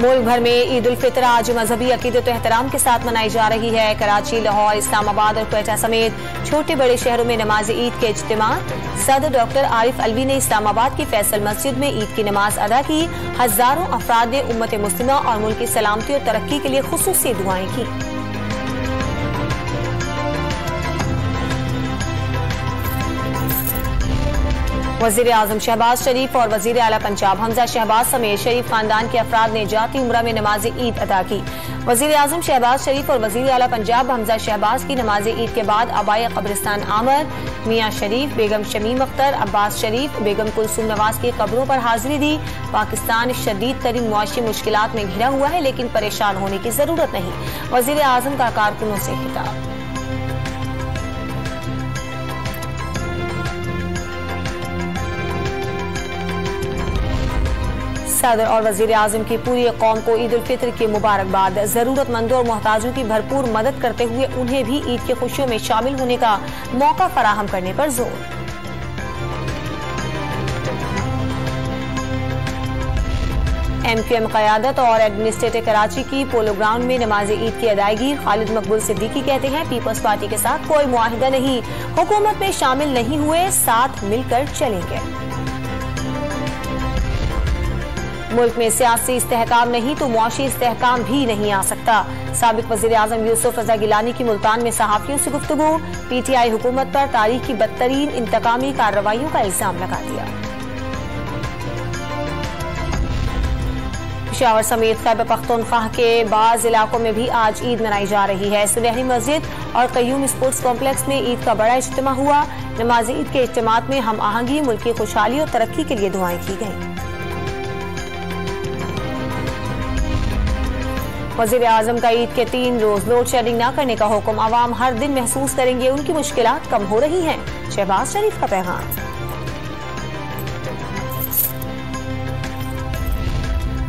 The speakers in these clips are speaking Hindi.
मुल्क भर में ईद उल फितर आज मजहबी अकीदत एहतराम के साथ मनाई जा रही है। कराची, लाहौर, इस्लामाबाद और क्वेटा समेत छोटे बड़े शहरों में नमाज ईद के इज्तिमा। सदर डॉक्टर आरिफ अलवी ने इस्लामाबाद की फैसल मस्जिद में ईद की नमाज अदा की। हजारों अफराद ने उम्मत मुस्लिमा और मुल्क की सलामती और तरक्की के लिए खुसूसी दुआएं की। वजीर आजम शहबाज शरीफ और वजीर आला पंजाब हमजा शहबाज समेत शरीफ खानदान के अफराद ने जाती उम्रा में नमाज ईद अदा की। वजीर आजम शहबाज शरीफ और वजीर आला पंजाब हमजा शहबाज की नमाज ईद के बाद आबाए कब्रिस्तान आमर, मियाँ शरीफ, बेगम शमीम अख्तर, अब्बास शरीफ, बेगम कुलसूम नवाज की कब्रों पर हाजिरी दी। पाकिस्तान शदीद तरीन मुआशी मुश्किलात में घिरा हुआ है, लेकिन परेशान होने की जरूरत नहीं। वजीर आजम का कारकुनों से खिताब। सदर और वजीर आजम की पूरी कौम को ईद उल फितर की मुबारकबाद। जरूरतमंदों और मोहताजों की भरपूर मदद करते हुए उन्हें भी ईद की खुशियों में शामिल होने का मौका फराहम करने पर जोर। MQM क़यादत और एडमिनिस्ट्रेटर कराची की पोलो ग्राउंड में नमाज ईद की अदायगी। खालिद मकबूल सिद्दीकी कहते हैं, पीपल्स पार्टी के साथ कोई मुआहिदा नहीं, हुकूमत में शामिल नहीं हुए, साथ मिलकर चलेंगे। मुल्क में सियासी इस्तेहकाम नहीं तो मुआशी इस्तेहकाम भी नहीं आ सकता। साबिक वजीर आजम यूसुफ रजा गिलानी की मुल्तान में सहाफियों से गुफ्तगू। PTI हुकूमत पर तारीख की बदतरीन इंतकामी कार्रवाइयों का इल्जाम लगा दिया। पेशावर समेत खैबर पख्तूनख्वा के बाज इलाकों में भी आज ईद मनाई जा रही है। सुनहरी मस्जिद और कयूम स्पोर्ट्स कॉम्प्लेक्स में ईद का बड़ा इज्तिमा हुआ। नमाज ईद के इज्तिमात में हम आहंगी, मुल्क की खुशहाली और तरक्की के लिए दुआएं की गईं। वजीर आजम का ईद के 3 रोज लोड शेडिंग न करने का हुक्म। आवाम हर दिन महसूस करेंगे उनकी मुश्किलात कम हो रही हैं। शहबाज शरीफ का पैगाम।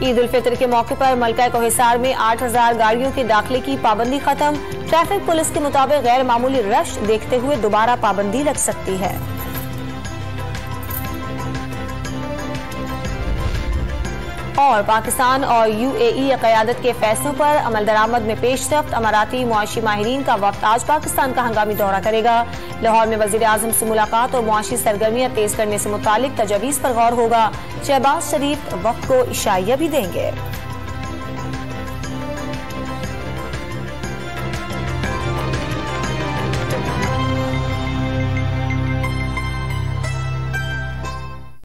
ईद उल फितर के मौके पर मलका कोहिसार में 8000 गाड़ियों के दाखिले की पाबंदी खत्म। ट्रैफिक पुलिस के मुताबिक गैर मामूली रश देखते हुए दोबारा पाबंदी लग सकती है। और पाकिस्तान और UAE क़यादत के फैसलों पर अमल दरामद में पेशरफ्त। अमाराती मुआशी माहिरीन का वक्त आज पाकिस्तान का हंगामी दौरा करेगा। लाहौर में वजीर आजम से मुलाकात और मुआशी सरगर्मियां तेज करने से मुतालिक तजवीज़ पर गौर होगा। शहबाज शरीफ वक्त को इशाइया भी देंगे।